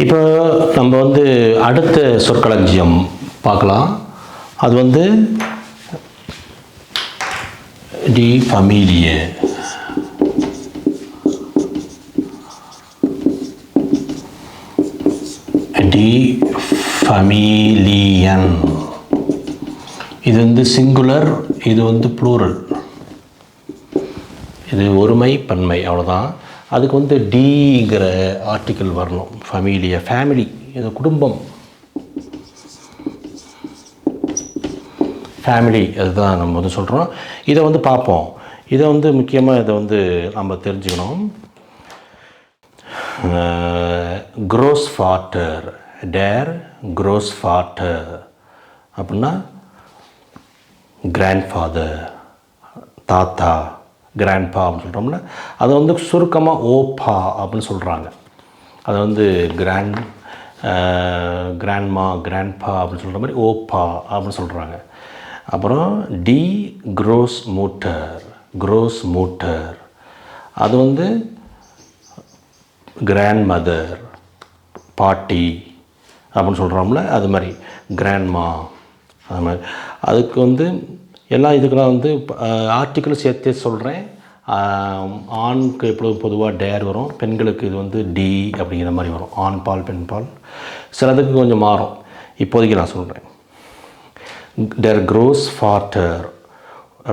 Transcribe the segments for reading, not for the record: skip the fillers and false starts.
இப்போ நம்ம வந்து அடுத்த சொற்களஞ்சியம் பார்க்கலாம். அது வந்து டி ஃபமிலியே. டி ஃபமிலியன். இது வந்து சிங்குலர், இது வந்து ப்ளூரல். இது ஒருமை பன்மை, அவ்வளோதான். அதுக்கு வந்து டிங்கிற ஆர்டிக்கிள் வரணும். ஃபமிலியா, ஃபேமிலி, இது குடும்பம், ஃபேமிலி, அதுதான் நம்ம வந்து சொல்கிறோம். இதை வந்து பார்ப்போம். இதை வந்து முக்கியமாக இதை வந்து நம்ம தெரிஞ்சுக்கணும். Cross father, dare cross father அப்படின்னா கிராண்ட் ஃபாதர், தாத்தா, கிராண்ட்பா அப்படின்னு சொல்கிறோம்ல, அதை வந்து சுருக்கமாக ஓப்பா அப்படின்னு சொல்கிறாங்க. அதை வந்து கிராண்ட்மா, கிராண்ட்பா அப்படின்னு சொல்கிற மாதிரி ஓப்பா அப்படின்னு சொல்கிறாங்க. அப்புறம் டி க்ரோஸ் மூட்டர், க்ரோஸ் மூட்டர், அது வந்து கிராண்ட் மதர், பாட்டி அப்படின்னு சொல்கிறோம்ல, அது மாதிரி கிராண்ட்மா, அது மாதிரி. அதுக்கு வந்து எல்லா இதுக்கெல்லாம் வந்து ஆர்டிக்கிளும் சேர்த்தே சொல்கிறேன். ஆணுக்கு எப்பொழுதும் பொதுவாக டேர் வரும், பெண்களுக்கு இது வந்து டி அப்படிங்கிற மாதிரி வரும். ஆண் பால் பெண் பால், சிலதுக்கு கொஞ்சம் மாறும். இப்போதைக்கு நான் சொல்கிறேன். டேர் க்ரோஸ் ஃபாட்டர்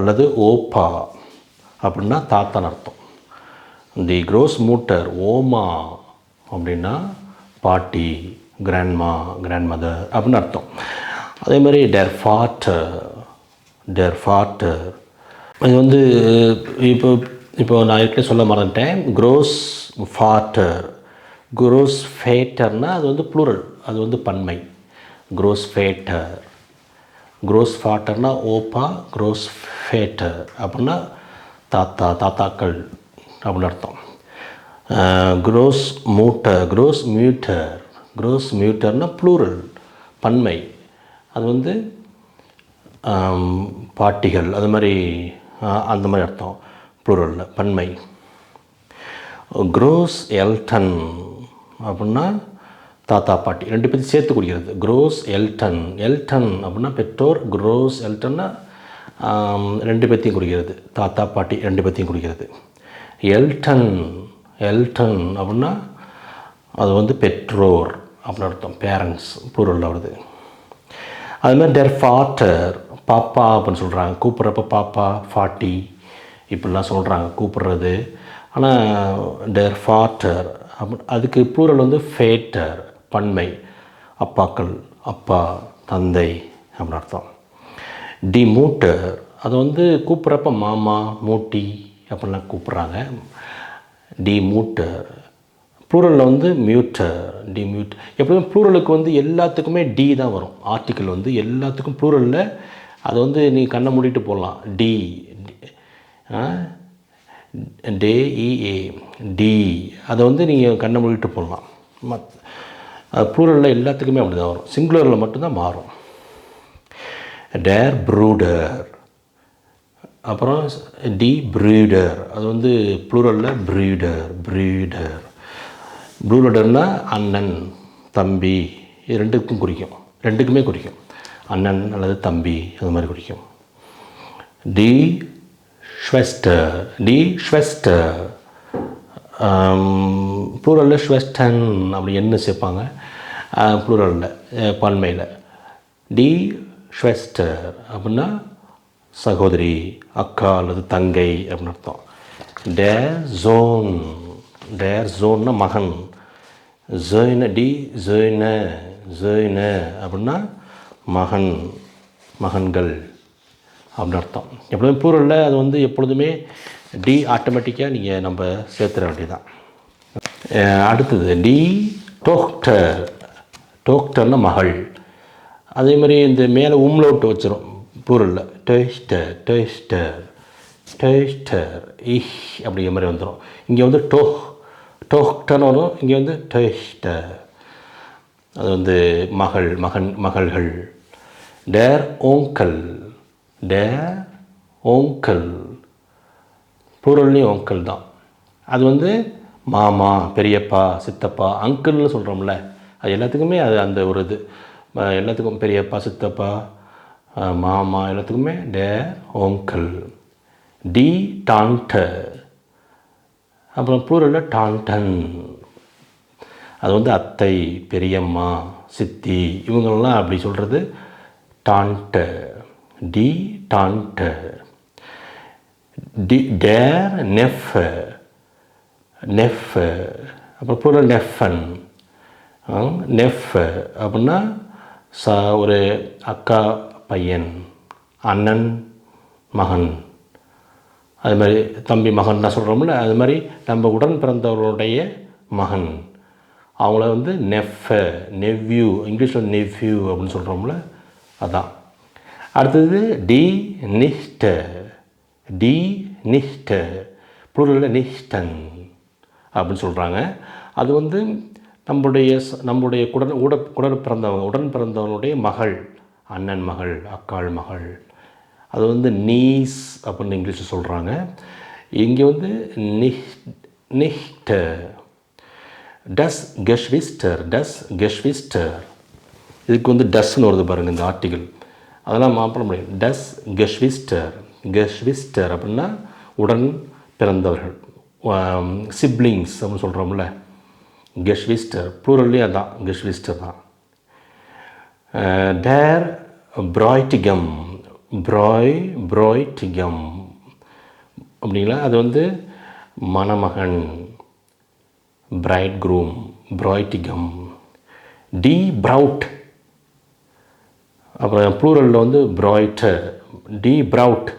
அல்லது ஓப்பா அப்படின்னா தாத்தான்னு அர்த்தம். தி க்ரோஸ் மூட்டர் ஓமா அப்படின்னா பாட்டி, கிராண்ட்மா, கிராண்ட் மதர் அப்படின்னு அர்த்தம். அதே மாதிரி டேர் ஃபாட்டர், டேர் ஃபாட்டர், இது வந்து இப்போ நான் ஏற்கனவே சொல்ல மறந்துட்டேன். க்ரோஸ் ஃபாட்டர், க்ரோஸ் ஃபேட்டர்னால் அது வந்து ப்ளூரல், அது வந்து பன்மை. க்ரோஸ் ஃபேட்டர், க்ரோஸ் ஃபாட்டர்னால் ஓப்பா, க்ரோஸ் ஃபேட்டர் அப்படின்னா தாத்தா, தாத்தாக்கள் அப்படின்னு அர்த்தம். க்ரோஸ் மூட்டர், க்ரோஸ் மியூட்டர், க்ரோஸ் மியூட்டர்னால் ப்ளூரல், பன்மை, அது வந்து பாட்டிகள், அது மாதிரி அந்த மாதிரி அர்த்தம் ப்ளூரலில், பன்மை. க்ரோஸ் எல்டன் அப்படின்னா தாத்தா பாட்டி ரெண்டு பேரும் சேர்த்து குடிக்கிறது. க்ரோஸ் எல்டன், எல்டன் அப்படின்னா பெற்றோர், க்ரோஸ் எல்டன்னா ரெண்டு பேர்த்தையும் குடிக்கிறது, தாத்தா பாட்டி ரெண்டு பேர்த்தையும் குடிக்கிறது. எல்டன், எல்டன் அப்படின்னா அது வந்து பெற்றோர் அப்படின்னு அர்த்தம், பேரண்ட்ஸ் ப்ளூரலில் வருது. அது மாதிரி டேர் ஃபாட்டர், பாப்பா அப்படின்னு சொல்கிறாங்க. கூப்பிட்றப்ப பாப்பா, ஃபாட்டி இப்படிலாம் சொல்கிறாங்க கூப்பிட்றது. ஆனால் டேர் ஃபாட்டர் அதுக்கு ப்ளூரல் வந்து ஃபேட்டர், பன்மை, அப்பாக்கள், அப்பா, தந்தை அப்படின்னு அர்த்தம். டி மூட்டர், அது வந்து கூப்பிட்றப்ப மாமா, மூட்டி அப்படின்லாம் கூப்பிட்றாங்க. டி மூட்டர். ப்ளூரலில் வந்து மியூட்டர், டி மியூட். எப்படியும் ப்ளூரலுக்கு வந்து எல்லாத்துக்குமே டி தான் வரும். ஆர்டிக்கிள் வந்து எல்லாத்துக்கும் ப்ளூரலில் அது வந்து நீ கண்ணை மூடிட்டு போடலாம். டி, டேஇஏ, டி, அதை வந்து நீங்கள் கண்ணை மூடிட்டு போடலாம். அது ப்ளூரலில் எல்லாத்துக்குமே அப்படி தான் வரும். சிங்குலரில் மட்டும்தான் மாறும். டேர் ப்ரூடர், அப்புறம் டி ப்ரீடர், அது வந்து ப்ளூரலில் ப்ரீடர், ப்ரீடர். ப்ளூடர்னால் அண்ணன், தம்பி, இது ரெண்டுக்கும் குறிக்கும், ரெண்டுக்குமே குறிக்கும். அண்ணன் அல்லது தம்பி அது மாதிரி குறிக்கும். டி ஷ்வெஸ்டர், டி ஷ்வெஸ்டர், ப்ளூரலில் ஷ்வெஸ்டன் அப்படி என்ன சேர்ப்பாங்க ப்ளூரலில், பன்மையில். டி ஷ்வெஸ்டர் அப்படின்னா சகோதரி, அக்கா அல்லது தங்கை அப்படின்னு அர்த்தம். டேர் ஜோன், டேர் ஜோன்னா மகன். ஜெய்ன, டி ஜெய்ன, ஜெய்ன அப்படின்னா மகன், மகன்கள் அப்படின்னு அர்த்தம். எப்பொழுதுமே ப்ளூரலில் அது வந்து எப்பொழுதுமே டி ஆட்டோமேட்டிக்காக நீங்கள் நம்ம சேர்த்துட வேண்டியதான். அடுத்தது டி டோக்டர், டோக்டர்னா மகள். அதே மாதிரி இந்த மேலே உம்லோட்டு வச்சிரும் ப்ளூரலில். டேஸ்டர், டேஸ்டர், டேஸ்டர், இஹ் அப்படிங்கிற மாதிரி வந்துடும். இங்கே வந்து டோக்டர்னு வரும், இங்கே வந்து டேஸ்டர், அது வந்து மகள், மகன், மகள்கள். டேர் ஓங்கல், டேர் ஓங்கல், ப்ளூரல்லையும் ஓங்கல் தான். அது வந்து மாமா, பெரியப்பா, சித்தப்பா, அங்கிள்னு சொல்கிறோம்ல, அது எல்லாத்துக்குமே அது அந்த ஒரு இது எல்லாத்துக்கும் பெரியப்பா சித்தப்பா மாமா எல்லாத்துக்குமே டேர் ஓங்கல். டி டான்ட, அப்புறம் ப்ளூரலில் டான்டன், அது வந்து அத்தை பெரியம்மா சித்தி இவங்களெலாம் அப்படி சொல்கிறது டான்ட. டி டான்ட. டி டேர் நெஃப், நெஃப், அப்புறம் ப்ளூரல் நெஃபன். நெஃப் அப்படின்னா ஒரு அக்கா பையன், அண்ணன் மகன், அது மாதிரி தம்பி மகன்னா சொல்கிறோம்ல, அது மாதிரி நம்ம உடன் பிறந்தவர்களுடைய மகன், அவங்கள வந்து நெஃப, நெவ்யூ, இங்கிலீஷில் நெவ்யூ அப்படின்னு சொல்கிறோம்ல அதான். அடுத்தது டி நிஷ்ட, டி நிஷ்ட, ப்ளூரலில் நிஷ்டன் அப்படின்னு சொல்கிறாங்க. அது வந்து நம்முடைய உடன் பிறந்தவங்களுடைய மகள், அண்ணன் மகள், அக்காள் மகள், அது வந்து நீஸ் அப்படின்னு இங்கிலீஷில் சொல்கிறாங்க. இங்கே வந்து நிஷ்ட. டஸ் கெஷ்விஸ்டர், டஸ் கெஷ்விஸ்டர், இதுக்கு வந்து டஸ்ன்னு வருது பாருங்கள் இந்த ஆர்டிகிள், அதெல்லாம் மாற்ற முடியும். டஸ் கெஷ்விஸ்டர், கெஷ்விஸ்டர் அப்படின்னா உடன் பிறந்தவர்கள், சிப்ளிங்ஸ் அப்படின்னு சொல்கிறோம்ல, கெஷ்விஸ்டர் ப்ளூரல்லே அதான் கெஷ்விஸ்டர் தான். டேர் ப்ராய்டிகம், ப்ராய்டிகம் அப்படிங்களா, அது வந்து மணமகன், பிரைட் க்ரூம், ப்ராய்டிகம். டி ப்ரவுட், அப்புறம் ப்ளூரலில் வந்து ப்ராய்டர். டி ப்ரவுட்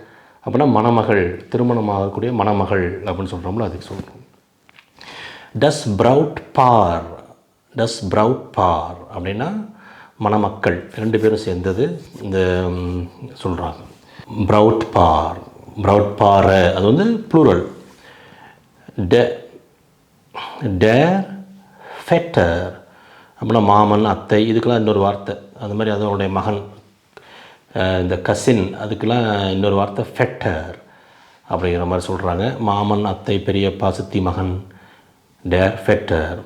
அப்படின்னா மணமகள், திருமணமாகக்கூடிய மணமகள் அப்படின்னு சொல்கிறோம்ல அதுக்கு சொல்கிறோம். டஸ் ப்ரவுட் பார், டஸ் ப்ரவுட் பார் அப்படின்னா மணமக்கள் ரெண்டு பேரும் சேர்ந்தது இந்த சொல்கிறாங்க. ப்ரவுட் பார், ப்ரவுட் பார் அது வந்து ப்ளூரல். டேர் ஃபெட்டர் அப்படின்னா மாமன் அத்தை, இதுக்கெல்லாம் இன்னொரு வார்த்தை, அது மாதிரி அதனுடைய மகன் இந்த கசின், அதுக்கெல்லாம் இன்னொரு வார்த்தை ஃபெட்டர் அப்படிங்கிற மாதிரி சொல்கிறாங்க. மாமன் அத்தை பெரியப்பா சித்தி மகன், டேர் ஃபெட்டர்.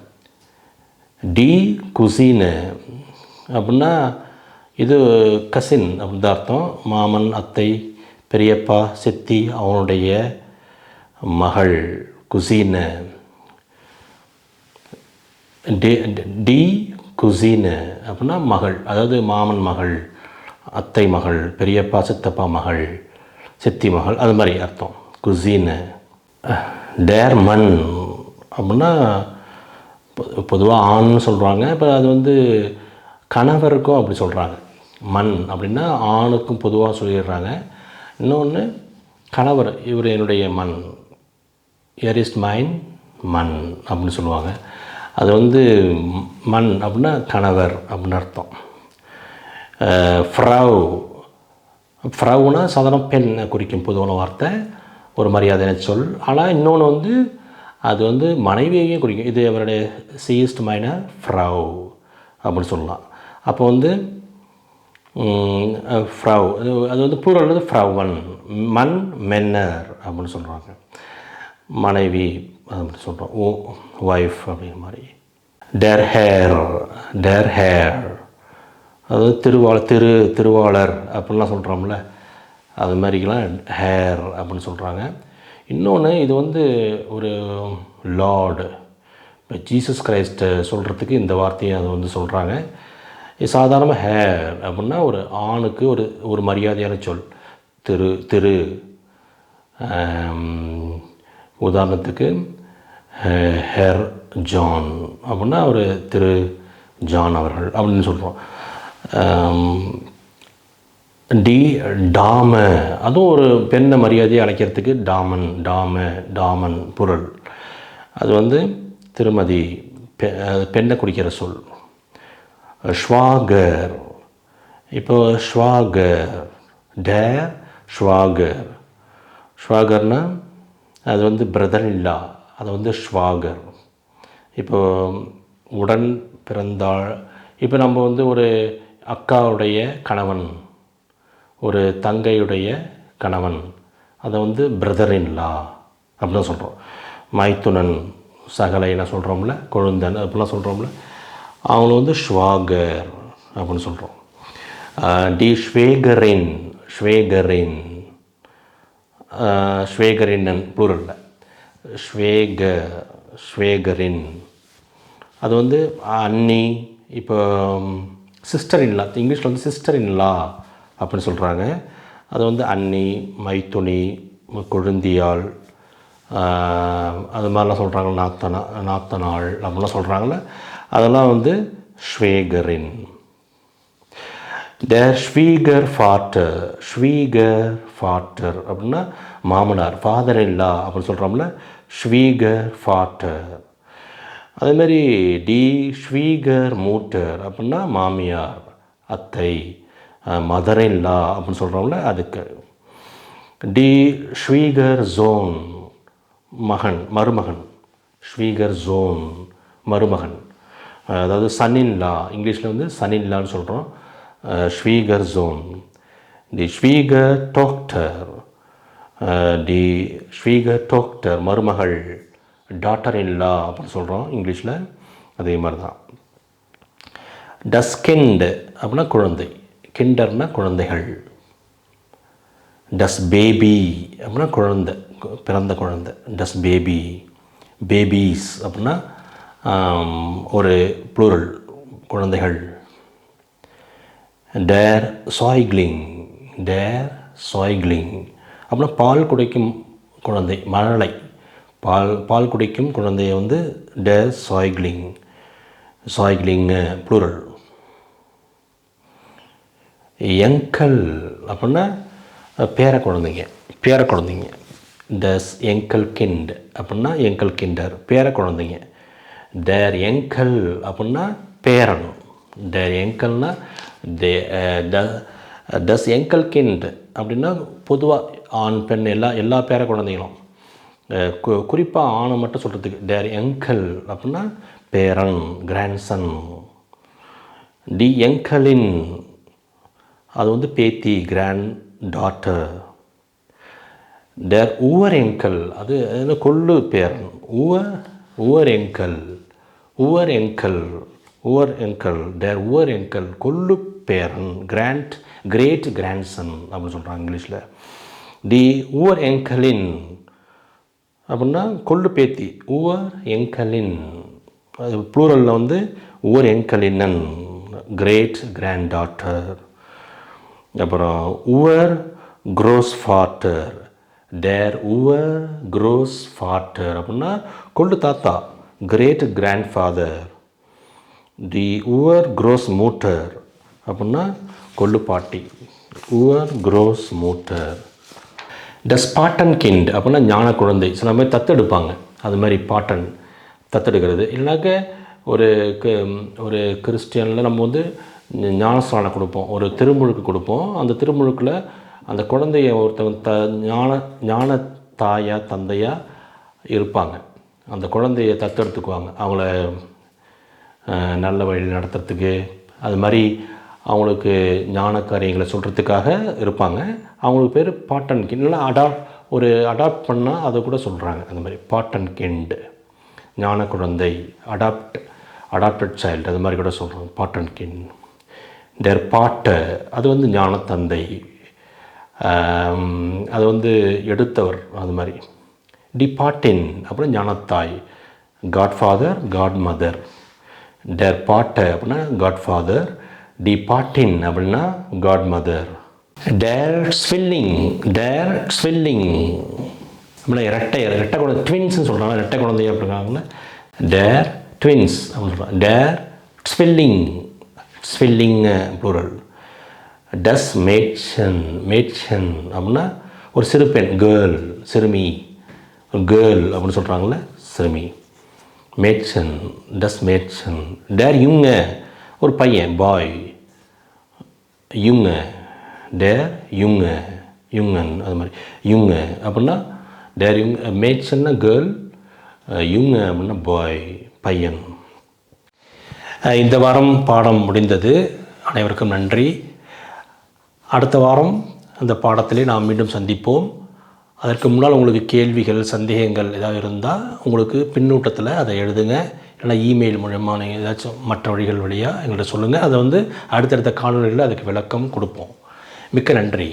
டி குசீனு அப்படின்னா இது கசின் அப்படின்னு தான் அர்த்தம். மாமன் அத்தை பெரியப்பா சித்தி அவனுடைய மகள் குசீனு. டி குசீனு அப்படின்னா மகள், அதாவது மாமன் மகள், அத்தை மகள், பெரியப்பா சித்தப்பா மகள், சித்தி மகள், அது மாதிரி அர்த்தம் குசீனு. டேர் மண் அப்படின்னா பொதுவாக ஆண்னு சொல்கிறாங்க, இப்போ அது வந்து கணவருக்கும் அப்படி சொல்கிறாங்க. மண் அப்படின்னா ஆணுக்கும் பொதுவாக சொல்லிடுறாங்க. இன்னொன்று கணவர், இவர் என்னுடைய மண், ஹியர் இஸ் மைன் மண் அப்படின்னு சொல்லுவாங்க. அது வந்து மண் அப்படின்னா கணவர் அப்படின்னு அர்த்தம். ஃப்ரவ், ஃப்ரவ்னா சாதாரண பெண் குறிக்கும் பொதுவான வார்த்தை, ஒரு மரியாதையான சொல். ஆனால் இன்னொன்று வந்து அது வந்து மனைவியையும் குறிக்கும். இது அவருடைய சீஸ்ட் மைனர் ஃப்ரவ் அப்படின்னு சொல்லலாம். அப்போ வந்து ஃப்ரவ் அது வந்து ப்ளூரல் வந்து ஃப்ரவன், மண் மென்னர் அப்படின்னு சொல்கிறாங்க, மனைவி அப்படி சொல்கிறோம், ஒய்ஃப் அப்படிங்கிற மாதிரி. டேர் ஹேர், டேர் ஹேர் அதாவது திருவாளர் அப்படின்லாம் சொல்கிறோம்ல, அது மாதிரிக்கெலாம் ஹேர் அப்படின்னு சொல்கிறாங்க. இன்னொன்று இது வந்து ஒரு லார்டு, இப்போ ஜீசஸ் கிரைஸ்ட்டை சொல்கிறதுக்கு இந்த வார்த்தையை அது வந்து சொல்கிறாங்க. இது சாதாரணமாக ஹேர் அப்படின்னா ஒரு ஆணுக்கு ஒரு மரியாதையான சொல். திரு உதாரணத்துக்கு ஹேர் ஜான் அப்படின்னா ஒரு திரு ஜான் அவர்கள் அப்படின்னு சொல்கிறோம். டி டாம, அதுவும் ஒரு பெண்ணை மரியாதையை அழைக்கிறதுக்கு டாமன், டாமன் பொருள், அது வந்து திருமதி, பெண்ணை குறிக்கிற சொல். ஷ்வாகர், இப்போ ஷ்வாகர், டேர் ஷ்வாகர், ஷ்வாகர்னா அது வந்து பிரதர் இல்லா, அது வந்து ஷ்வாகர். இப்போ உடன் பிறந்தாள், இப்போ நம்ம வந்து ஒரு அக்காவுடைய கணவன், ஒரு தங்கையுடைய கணவன், அதை வந்து பிரதர் இன்லா அப்படின்னு சொல்கிறோம். மைத்துனன், சகலை என்ன சொல்கிறோம்ல, கொழுந்தன் அப்படிலாம் சொல்கிறோம்ல, அவங்கள வந்து ஷ்வாகர் அப்படின்னு சொல்கிறோம். டி ஷ்வேகரின், ஷ்வேகரின், ஷ்வேகரின்னன் ப்ளூரல்ல, ஷ்வேகரின். அது வந்து அண்ணி. இப்போ சிஸ்டர் இன்லா, இங்கிலீஷில் வந்து சிஸ்டர் இன்லா அப்படின்னு சொல்கிறாங்க. அது வந்து அண்ணி, மைத்துனி, கொழுந்தியாள், அது மாதிரிலாம் சொல்கிறாங்க. நாத்தனாள் அப்படிலாம் சொல்கிறாங்கள, அதெல்லாம் வந்து ஷ்வேகரின். Der Schwiegervater, ஷ்வீகர்ஃபாட்டர் அப்படின்னா மாமனார், ஃபாதர் இல்லா அப்படின்னு சொல்கிறோம்ல, ஷ்வீகர்ஃபாட்டர். அதேமாரி டி ஷ்வீகர் மூட்டர் அப்படின்னா மாமியார், அத்தை, மதர் இல்லா அப்படின்னு சொல்கிறோம்ல, அதுக்கு. டி ஷ்வீகர் ஜோன், மகன், மருமகன், ஷ்வீகர் ஜோன், மருமகன். அதாவது சன்னின்லா, இங்கிலீஷில் வந்து சன்னின்லான்னு சொல்கிறோம், ஷ்வீகர் ஜோன். தி ஷ்வீகர் டோக்டர், டி ஷ்வீகர் டோக்டர் மருமகள், டாட்டர் இல்லா அப்படின்னு சொல்கிறோம் இங்கிலீஷில், அதே மாதிரி தான். டஸ் கிண்ட் அப்படின்னா குழந்தை, கிண்டர்னா குழந்தைகள். டஸ் பேபி அப்படின்னா குழந்தை, பிறந்த குழந்தை, டஸ் பேபி. பேபீஸ் அப்படின்னா ஒரு ப்ளூரல், குழந்தைகள். டேர் சாய்க்லிங், டேர் சாய்க்லிங் அப்படின்னா பால் குடிக்கும் குழந்தை, மழலை, பால் குடிக்கும் குழந்தைய வந்து டேர் சாய்க்லிங், சாய்க்லிங்கு ப்ளூரல். எங்கல் அப்படின்னா பேர குழந்தைங்க, பேர குழந்தைங்க. டஸ் எங்கல் கிண்ட் அப்படின்னா எங்கல் கிண்டர், பேர குழந்தைங்க. டேர் எங்கல் அப்படின்னா பேரன், டேர் எங்கல்னா டஸ் எங்கல் கிண்ட் அப்படின்னா பொதுவாக ஆண் பெண் எல்லா பேர குழந்தைகளும், குறிப்பாக ஆணை மட்டும் சொல்கிறதுக்கு டேர் எங்கல் அப்படின்னா பேரன், கிராண்ட்சன். டி எங்கலின் அது வந்து பேத்தி, கிராண்ட் டாட்டர். டேர் உவர் எங்கல் அது கொள்ளு பேரன், உவர் எங்கல், உவர் எங்கல், உவர் எங்கல், டேர் உவர் எங்கல் கொள்ளு பேரன், கிரேட் கிராண்ட்சன் அப்படின்னு சொல்கிறாங்க இங்கிலீஷில். டி உவர் எங்கலின் அப்படின்னா கொள்ளு பேத்தி, உவர் எங்கலின். அது ப்ளூரலில் வந்து உவர் எங்கலினன், கிரேட் கிராண்ட் டாட்டர். அப்புறம் our gross father, there our gross father அப்படின்னா கொள்ளு தாத்தா, கிரேட் கிராண்ட் ஃபாதர். தி உவர் க்ரோஸ் மூட்டர் அப்படின்னா கொள்ளு பாட்டி, உவர் க்ரோஸ் மூட்டர். டஸ் பாட்டன் கிண்ட் அப்படின்னா ஞான குழந்தை, சில மாதிரி தத்தெடுப்பாங்க, அது மாதிரி பாட்டன் தத்தெடுக்கிறது. இல்லைனாக்க ஒரு கிறிஸ்டியனில் நம்ம வந்து ஞானஸ்நானம் கொடுப்போம், ஒரு திருமுழுக்கு கொடுப்போம். அந்த திருமுழுக்கில் அந்த குழந்தைய ஒருத்தவங்க ஞான தாயா தந்தையா இருப்பாங்க, அந்த குழந்தைய தத்தெடுத்துக்குவாங்க, அவங்கள நல்ல வழியில் நடத்துறதுக்கு, அது மாதிரி அவங்களுக்கு ஞான காரியங்களை சொல்கிறதுக்காக இருப்பாங்க. அவங்களுக்கு பேர் பாட்டன் கிண்ட். இல்லைனா அடாப்ட் பண்ணால் அதை கூட சொல்கிறாங்க, அந்த மாதிரி பாட்டன் கிண்ட், ஞான குழந்தை, அடாப்டட் சைல்டு, அது மாதிரி கூட சொல்கிறாங்க பாட்டன் கிண்ட். டேர் பாட்டர் அது வந்து ஞானத்தந்தை, அது வந்து எடுத்தவர், அது மாதிரி. டிபாட்டின் அப்படின்னா ஞானத்தாய், காட்ஃபாதர், காட் மதர். டேர் பாட்டர் அப்படின்னா காட்ஃபாதர், டிபாட்டின் அப்படின்னா காட் மதர். டேர் ஸ்வில்லிங், டேர் ஸ்வில்லிங் அப்படின்னா இரட்டை குழந்தை, ட்வின்ஸ்னு சொல்கிறாங்க, இரட்டை குழந்தைய அப்படிங்கிறாங்கள, டேர் ட்வின்ஸ் அப்படின்னு சொல்கிறாங்க. டேர் ஸ்வில்லிங், ஸ்வில்லிங் ப்ளூரல். டஸ் மேட்சன், மேட்சன் அப்படின்னா ஒரு சிறுபெண், கேர்ள், சிறுமி, கேர்ள் அப்படின்னு சொல்கிறாங்கள, சிறுமி. மேட்சன், டஸ் மேட்சன். டேர் யுங்க ஒரு பையன், பாய், யுங்க, டேர் யுங்க, யுங்கன், அது மாதிரி யுங்க அப்படின்னா டேர் யுங். மேட்சன்னா கேர்ள், யுங்க அப்படின்னா பாய், பையன். இந்த வாரம் பாடம் முடிந்தது. அனைவருக்கும் நன்றி. அடுத்த வாரம் அந்த பாடத்திலே நாம் மீண்டும் சந்திப்போம். அதற்கு முன்னால் உங்களுக்கு கேள்விகள், சந்தேகங்கள் ஏதாவது இருந்தால் உங்களுக்கு பின்னூட்டத்தில் அதை எழுதுங்க. இல்லைனா இமெயில் மூலமா நீங்கள் ஏதாச்சும் மற்ற வழிகள் வழியாக எங்கள்கிட்ட சொல்லுங்கள். அதை வந்து அடுத்தடுத்த காணொலிகளில் அதுக்கு விளக்கம் கொடுப்போம். மிக்க நன்றி.